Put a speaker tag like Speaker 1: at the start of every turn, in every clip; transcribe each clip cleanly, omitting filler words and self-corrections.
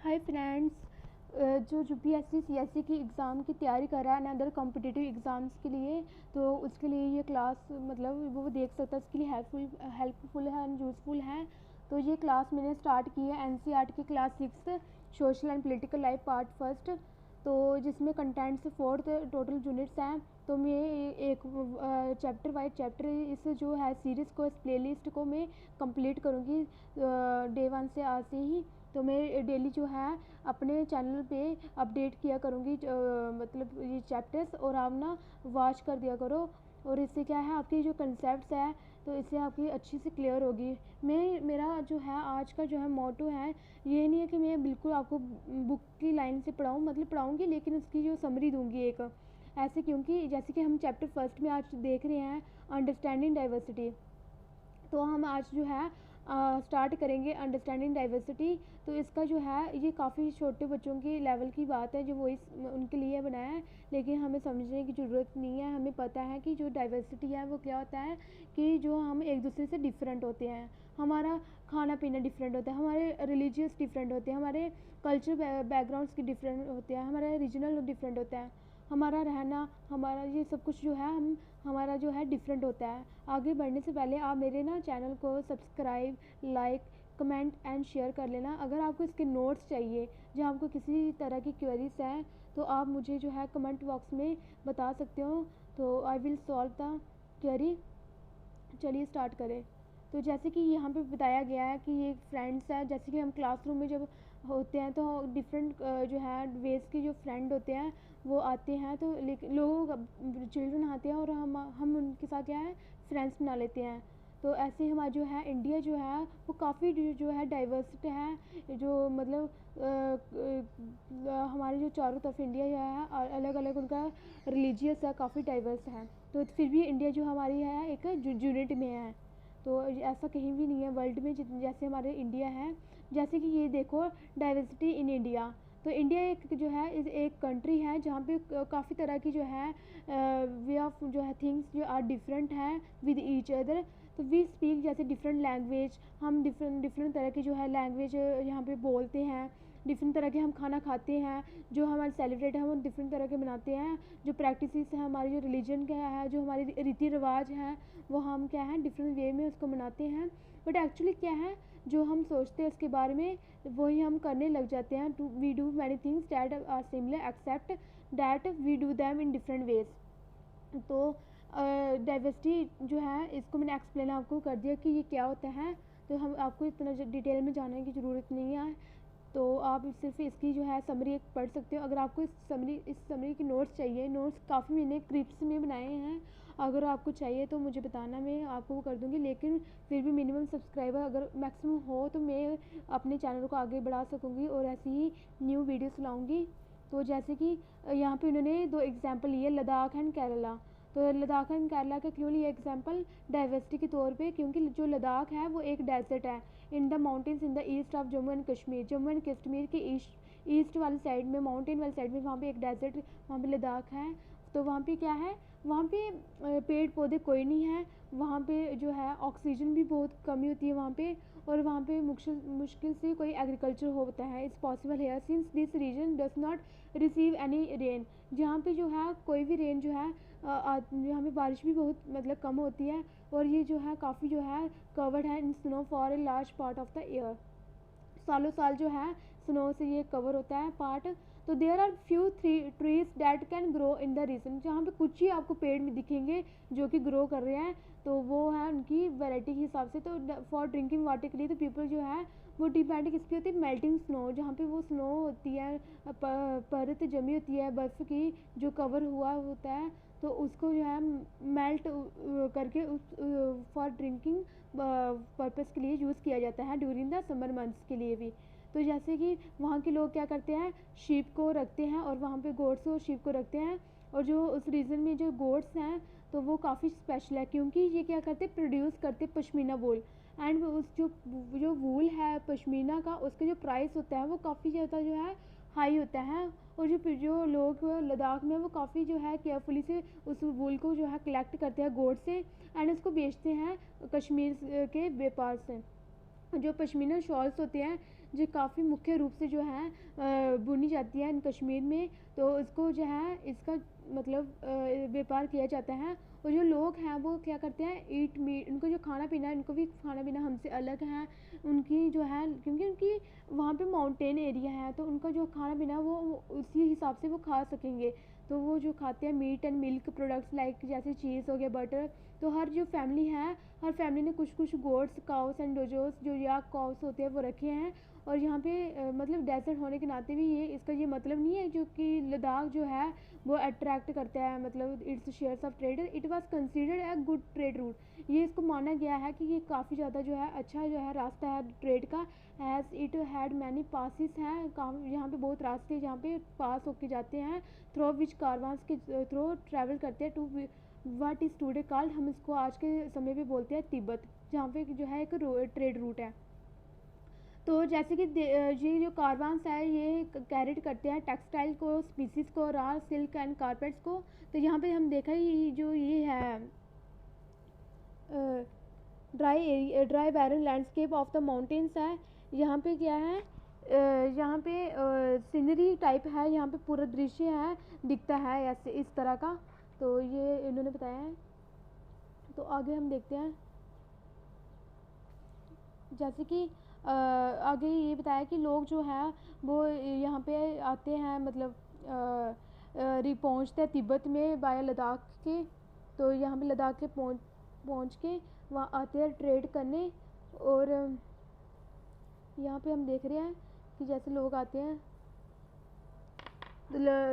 Speaker 1: Hi friends. जो UPSC CSC की exam की तैयारी कर रहा है अदर कॉम्पिटिटिव एग्ज़ाम्स के लिए, तो उसके लिए ये क्लास मतलब वो देख सकता है, उसके लिए हेल्पफुल है एंड यूज़फुल है। तो ये क्लास मैंने स्टार्ट की है एनसीईआरटी की class 6 social and political life part first, तो जिसमें कंटेंट्स 4 टोटल यूनिट्स हैं। तो मैं एक चैप्टर वाइज चैप्टर इस जो है सीरीज़ को, इस प्लेलिस्ट को मैं कंप्लीट करूँगी डे 1 से आज से ही। तो मैं डेली जो है अपने चैनल पे अपडेट किया करूँगी मतलब ये चैप्टर्स, और आप ना वॉच कर दिया करो। और इससे क्या है, आपकी जो कंसेप्ट्स है तो इससे आपकी अच्छी से क्लियर होगी। मेरा जो है आज का जो है मोटो है, ये नहीं है कि मैं बिल्कुल आपको बुक की लाइन से पढ़ाऊँ, मतलब पढ़ाऊँगी लेकिन उसकी जो समरी दूँगी एक ऐसे, क्योंकि जैसे कि हम चैप्टर फर्स्ट में आज देख रहे हैं अंडरस्टैंडिंग डाइवर्सिटी। तो हम आज जो है स्टार्ट करेंगे अंडरस्टैंडिंग डाइवर्सिटी। तो इसका जो है ये काफ़ी छोटे बच्चों की लेवल की बात है, जो वो इस उनके लिए बनाया है, लेकिन हमें समझने की ज़रूरत नहीं है। हमें पता है कि जो डाइवर्सिटी है वो क्या होता है, कि जो हम एक दूसरे से डिफरेंट होते हैं, हमारा खाना पीना डिफरेंट होता है, हमारे रिलीजियस डिफरेंट होते हैं, हमारे कल्चर बैकग्राउंड्स की डिफरेंट होते हैं, हमारा रीजनल डिफरेंट होता है, हमारा रहना, हमारा ये सब कुछ जो है हमारा जो है डिफरेंट होता है। आगे बढ़ने से पहले आप मेरे ना चैनल को subscribe, like, comment and share कर लेना। अगर आपको इसके नोट्स चाहिए, जहाँ आपको किसी तरह की क्वेरीज हैं, तो आप मुझे जो है कमेंट बॉक्स में बता सकते हो, तो I will solve the query. चलिए स्टार्ट करें। तो जैसे कि यहाँ पे बताया गया है कि ये फ्रेंड्स है, जैसे कि हम क्लासरूम में जब होते हैं तो डिफरेंट जो है वेज के जो फ्रेंड होते हैं वो आते हैं, तो लोग चिल्ड्रन आते हैं और हम उनके साथ क्या है फ्रेंड्स बना लेते हैं। तो ऐसे हमारा जो है इंडिया जो है वो काफ़ी जो है डाइवर्सिटी है, जो मतलब हमारे जो चारों तरफ इंडिया जो है अलग अलग उनका रिलीजियस है, काफ़ी डाइवर्स है। तो फिर भी इंडिया जो हमारी है एक यूनिट में है। तो ऐसा कहीं भी नहीं है वर्ल्ड में जैसे हमारे इंडिया है। जैसे कि ये देखो डाइवर्सिटी इन इंडिया, तो इंडिया एक जो है एक कंट्री है जहाँ पे काफ़ी तरह की जो है वे ऑफ जो है थिंग्स जो आर डिफरेंट हैं विद ईच अदर। तो वी स्पीक जैसे डिफरेंट लैंग्वेज, हम डिफरेंट डिफरेंट तरह की जो है लैंग्वेज यहाँ पे बोलते हैं, डिफरेंट तरह के हम खाना खाते हैं, जो हमारे सेलिब्रेट है वो डिफरेंट तरह के मनाते हैं, जो प्रैक्टिसेस है हमारी, जो रिलीजन क्या है, जो हमारी रीति रिवाज हैं, वो हम क्या है डिफरेंट वे में उसको मनाते हैं। बट एक्चुअली क्या है, जो हम सोचते हैं उसके बारे में वही हम करने लग जाते हैं। To we do many things that are similar except that we do them in different ways. तो डाइवर्सिटी जो है इसको मैंने एक्सप्लेन आपको कर दिया कि ये क्या होता है, तो हम आपको इतना डिटेल में जानने की ज़रूरत नहीं है। तो आप सिर्फ इसकी जो है समरी एक पढ़ सकते हो। अगर आपको इस समरी की नोट्स चाहिए, नोट्स काफ़ी मैंने क्लिप्स में बनाए हैं, अगर आपको चाहिए तो मुझे बताना, मैं आपको वो कर दूँगी। लेकिन फिर भी मिनिमम सब्सक्राइबर अगर मैक्सिमम हो तो मैं अपने चैनल को आगे बढ़ा सकूँगी और ऐसी ही न्यू वीडियोस लाऊँगी। तो जैसे कि यहाँ पे उन्होंने दो एग्जांपल लिए, लद्दाख एंड केरला। तो लद्दाख एंड केरला का क्यों लिया एग्जांपल, डाइवर्सिटी के तौर पे, क्योंकि जो लद्दाख है वो एक डेजर्ट है in the mountains in the east of Jammu and Kashmir. Jammu and Kashmir के ईस्ट वाली साइड में, माउंटेन वाली साइड में, वहाँ पे एक डेजर्ट, वहाँ पे लद्दाख है। तो वहाँ पे क्या है, वहाँ पे पेड़ पौधे कोई नहीं है, वहाँ पे जो है ऑक्सीजन भी बहुत कमी होती है वहाँ पे, और वहाँ पे मुश्किल से कोई एग्रीकल्चर होता है। It's possible here since this region does not receive any rain. जहाँ पे जो है कोई भी रेन जो है यहाँ पे बारिश भी बहुत मतलब कम होती है, और ये जो है काफ़ी जो है कवर्ड है इन snow for a large part of the year. सालों साल जो है स्नो से ये कवर होता है पार्ट। तो there are few trees that can grow in the region, जहाँ पे कुछ ही आपको पेड़ में दिखेंगे जो कि ग्रो कर रहे हैं, तो वो है उनकी वैरायटी के हिसाब से। तो फॉर ड्रिंकिंग वाटर के लिए तो पीपल जो है वो डिपेंड किस पे होती है, मेल्टिंग स्नो, जहाँ पे वो स्नो होती है परत जमी होती है बर्फ़ की, जो कवर हुआ होता है, तो उसको जो है मेल्ट करके उस फॉर ड्रिंकिंग पर्पज़ के लिए यूज़ किया जाता है ड्यूरिंग द समर मंथ्स के लिए भी। तो जैसे कि वहाँ के लोग क्या करते हैं, शीप को रखते हैं, और वहाँ पे गोट्स और शीप को रखते हैं, और जो उस रीजन में जो गोट्स हैं तो वो काफ़ी स्पेशल है, क्योंकि ये क्या करते प्रोड्यूस करते पश्मीना वूल। एंड उस जो वूल है पश्मीना का, उसका जो प्राइस होता है वो काफ़ी ज़्यादा जो है हाई होता है। और जो लोग लद्दाख में वो काफ़ी जो है केयरफुली से उस वूल को जो है कलेक्ट करते हैं गोट से, एंड उसको बेचते हैं कश्मीर के व्यापार से। जो पश्मीना शॉल्स होते हैं, जो काफ़ी मुख्य रूप से जो है बुनी जाती है इन कश्मीर में। तो इसको जो है इसका मतलब व्यापार किया जाता है। और जो लोग हैं वो क्या करते हैं, ईट मीट, उनको जो खाना पीना है, इनको भी खाना पीना हमसे अलग है। उनकी जो है क्योंकि उनकी वहाँ पे माउंटेन एरिया है, तो उनका जो खाना पीना वो उसी हिसाब से वो खा सकेंगे। तो वो जो खाते हैं meat and milk products like जैसे चीज़ हो गया, बटर। तो हर जो फैमिली है, हर फैमिली ने कुछ कुछ गोट्स, काउस एंड डोजोस जो या काउस होते हैं वो रखे हैं। और यहाँ पे मतलब डेजर्ट होने के नाते भी ये इसका ये मतलब नहीं है जो कि लद्दाख जो है वो अट्रैक्ट करता है, मतलब it's shares of trade, it was considered a good trade route. ये इसको माना गया है कि ये काफ़ी ज़्यादा जो है अच्छा जो है रास्ता है ट्रेड का। As it had many passes हैं, यहाँ पे बहुत रास्ते जहाँ पे पास होके जाते हैं, थ्रो विच कारवांस के थ्रो ट्रैवल करते हैं to what is today called, हम इसको आज के समय पे बोलते हैं तिब्बत, जहाँ पे जो है एक ट्रेड रूट है। तो जैसे कि ये जो कारवांस है ये कैरिड करते हैं टेक्सटाइल को, स्पीसीज को, रॉ सिल्क एंड कारपेट्स को। तो यहाँ पे हम देखा ही जो ये है dry barren landscape of the mountains है। यहाँ पे क्या है, यहाँ पे सीनरी टाइप है, यहाँ पे पूरा दृश्य है दिखता है ऐसे इस तरह का। तो ये इन्होंने बताया है। तो आगे हम देखते हैं, जैसे कि आगे ये बताया कि लोग जो है वो यहाँ पे आते हैं, मतलब पहुँचते हैं तिब्बत में बाया लद्दाख के। तो यहाँ पे लद्दाख के पहुँच के वहाँ आते हैं ट्रेड करने। और यहाँ पे हम देख रहे हैं कि जैसे लोग आते हैं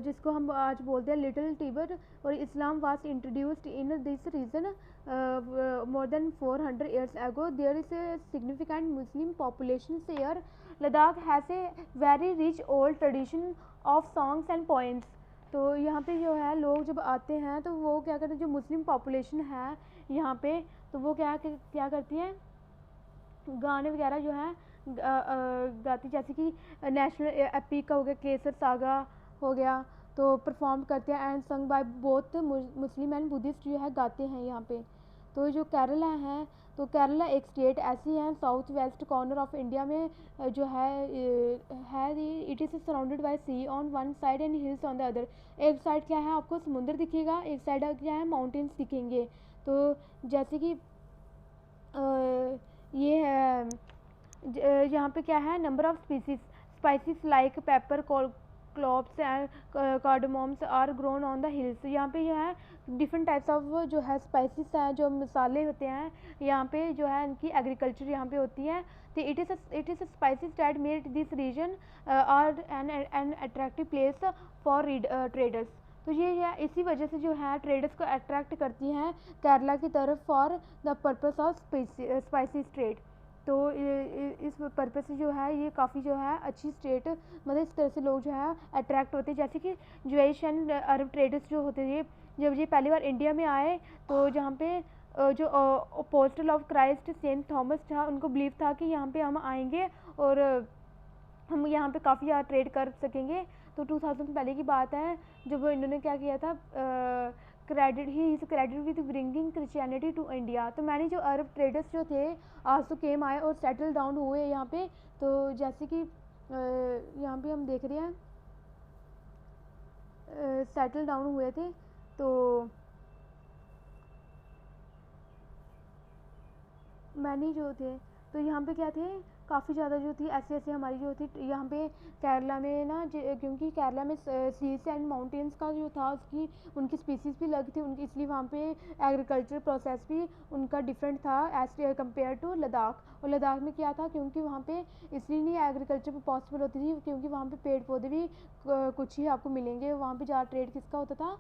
Speaker 1: जिसको हम आज बोलते हैं लिटिल तिब्बत। और Islam was introduced in this region more than 400 years ago. There is a significant Muslim population here. Ladakh has a very rich old tradition of songs and poems. तो यहाँ पे जो है लोग जब आते हैं तो वो क्या करते हैं, जो मुस्लिम पॉपुलेशन है यहाँ पे, तो वो क्या करती हैं, गाने वगैरह जो है गाती, जैसे कि नेशनल एपिक का हो गया, केसर सागा हो गया, तो परफॉर्म करते हैं and sung by both Muslim and Buddhist जो है गाते हैं यहाँ पे। तो जो केरला है, तो केरला एक स्टेट ऐसी है south west corner of India में जो है it is surrounded by sea on one side and hills on the other. एक साइड क्या है आपको समुद्र दिखेगा, एक साइड क्या है माउंटेन्स दिखेंगे। तो जैसे कि ये है यहाँ पे क्या है, number of spices like pepper, cloves and cardamoms are grown on the hills. यहाँ पे जो है डिफरेंट टाइप्स ऑफ जो है स्पाइसेस हैं, जो मसाले होते हैं यहाँ पे जो है इनकी एग्रीकल्चर यहाँ पे होती है। तो it is spices that made this region are an attractive place for traders. तो ये इसी वजह से जो है ट्रेडर्स को अट्रैक्ट करती हैं केरला की तरफ for the purpose of spices trade. तो इस पर्पस से जो है ये काफ़ी जो है अच्छी स्टेट, मतलब इस तरह से लोग जो है अट्रैक्ट होते हैं। जैसे कि ज्यूइश एंड अरब ट्रेडर्स जो होते थे, जब ये पहली बार इंडिया में आए तो जहाँ पे जो apostle of Christ saint Thomas था, उनको बिलीव था कि यहाँ पे हम आएंगे और हम यहाँ पे काफ़ी ज़्यादा ट्रेड कर सकेंगे। तो 2000 पहले की बात है जब इन्होंने क्या किया था, credit with bringing Christianity to India. तो मैंने जो अरब ट्रेडर्स जो थे आल्सो केम आए और सेटल डाउन हुए यहाँ पे। तो जैसे कि यहाँ पे हम देख रहे हैं सेटल डाउन हुए थे। तो मैंने जो थे तो यहाँ पे क्या थे, काफ़ी ज़्यादा जो थी ऐसे हमारी जो थी यहाँ पे केरला में ना, क्योंकि केरला में सीज एंड माउंटेन्स का जो था उसकी उनकी स्पीसीज़ भी अलग थी उनकी, इसलिए वहाँ पे एग्रीकल्चर प्रोसेस भी उनका डिफरेंट था एज कम्पेयर टू लद्दाख। और लद्दाख में क्या था, क्योंकि वहाँ पे इसलिए नहीं एग्रीकल्चर पॉसिबल होती थी क्योंकि वहाँ पे पेड़ पौधे भी कुछ ही आपको मिलेंगे। वहाँ पे ज़्यादा ट्रेड किसका होता था,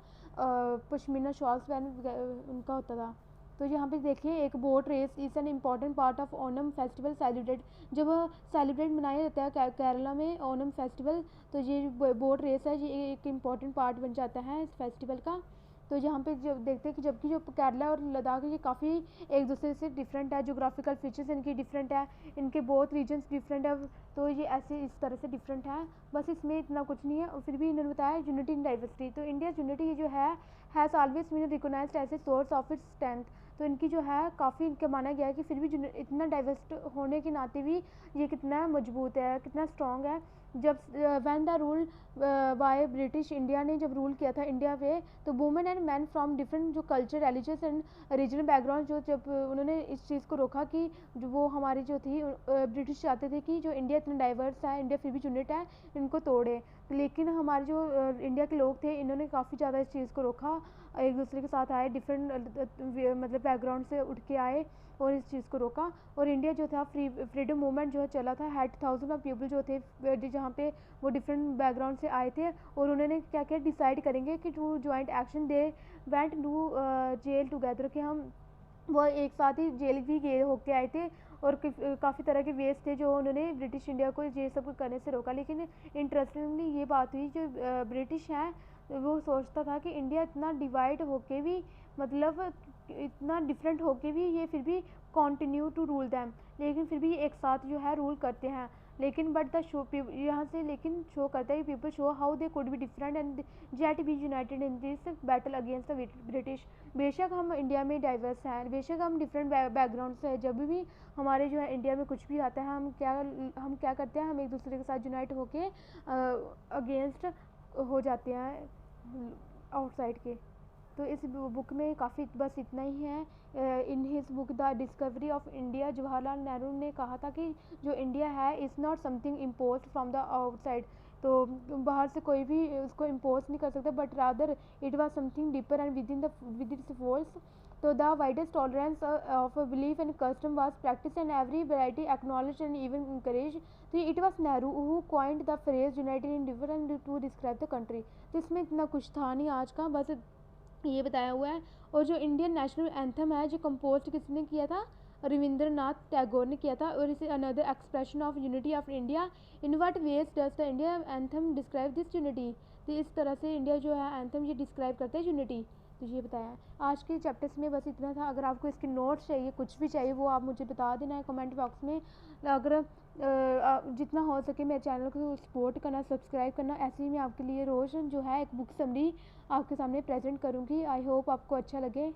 Speaker 1: पश्मीना शॉल्स उनका होता था। तो यहाँ पे देखिए एक boat race is an important part of Onam festival celebrate. जब सेलिब्रेट मनाया जाता है केरला में ओनम फेस्टिवल, तो ये बोट रेस है, ये एक इम्पॉर्टेंट पार्ट बन जाता है इस फेस्टिवल का। तो यहाँ पे जब देखते हैं कि जबकि जो केरला और लद्दाख ये काफ़ी एक दूसरे से डिफरेंट है, जोग्राफिकल फीचर्स इनकी डिफरेंट है, इनके बोथ रीजन्स डिफरेंट है, तो ये ऐसे इस तरह से डिफरेंट है। बस इसमें इतना कुछ नहीं है। और फिर भी इन्होंने बताया यूनिटी इन डाइवर्सिटी। तो इंडिया यूनिटी जो है has always been recognised as a source of its strength. तो इनकी जो है काफ़ी इनका माना गया है कि फिर भी इतना डाइवर्स होने के नाते भी ये कितना मजबूत है, कितना स्ट्रॉन्ग है। जब when the rule by British India ने जब रूल किया था इंडिया पे, तो women and man from different जो culture, religious and regional background, जो जब उन्होंने इस चीज़ को रोका कि जो वो हमारी जो थी ब्रिटिश चाहते थे कि जो इंडिया इतना डाइवर्स है, इंडिया फिर भी यूनिट है, इनको तोड़े। लेकिन हमारे जो इंडिया के लोग थे, इन्होंने काफ़ी ज़्यादा इस चीज़ को रोका, एक दूसरे के साथ आए, डिफरेंट मतलब बैकग्राउंड से उठ के आए और इस चीज़ को रोका। और इंडिया जो था फ्रीडम मूवमेंट जो चला था, हैड थाउजेंड ऑफ पीपल जो थे जहाँ पे वो डिफरेंट बैकग्राउंड से आए थे, और उन्होंने क्या क्या डिसाइड करेंगे कि to joint action they went to jail together, कि हम वो एक साथ ही जेल भी गए होके आए थे, और काफ़ी तरह के वेज थे जो उन्होंने ब्रिटिश इंडिया को ये सब करने से रोका। लेकिन इंटरेस्टिंगली ये बात हुई, जो ब्रिटिश हैं वो सोचता था कि इंडिया इतना डिवाइड होके भी, मतलब इतना डिफरेंट होके भी ये फिर भी कंटिन्यू टू रूल दैम, लेकिन फिर भी ये एक साथ जो है रूल करते हैं। लेकिन बट द शो यहाँ से लेकिन शो करता है, people show how they could be different and yet be united in this battle against the British. बेशक हम इंडिया में डाइवर्स हैं, बेशक हम डिफरेंट बैकग्राउंड से हैं, जब भी हमारे जो है इंडिया में कुछ भी आता है, हम क्या करते हैं, हम एक दूसरे के साथ यूनाइट होके अगेंस्ट हो जाते हैं आउटसाइड के। तो इस बुक में काफ़ी बस इतना ही है। In his book the discovery of India, Jawaharlal Nehru ने कहा था कि जो इंडिया है is not something impose from the outside, तो बाहर से कोई भी उसको इम्पोज नहीं कर सकता, but rather it was something deeper and with its force. तो the widest tolerance of belief and custom was practice and every variety acknowledge and even encourage. तो it was Nehru who coined the phrase united in different to describe the country. तो इसमें इतना कुछ था नहीं आज का, बस ये बताया हुआ है। और जो इंडियन नेशनल एंथम है, जो कंपोज किसने किया था, रविंद्रनाथ टैगोर ने किया था। और इसे another expression of unity of India, in what ways does the India anthem describe this unity. तो इस तरह से इंडिया जो है एंथम ये डिस्क्राइब करता है यूनिटी। तो ये बताया आज के चैप्टर्स में, बस इतना था। अगर आपको इसके नोट्स चाहिए, कुछ भी चाहिए, वो आप मुझे बता देना है कमेंट बॉक्स में। अगर जितना हो सके मेरे चैनल को सपोर्ट करना, सब्सक्राइब करना। ऐसे ही मैं आपके लिए रोज़ जो है एक बुक समरी आपके सामने प्रेजेंट करूँगी। आई होप आपको अच्छा लगे।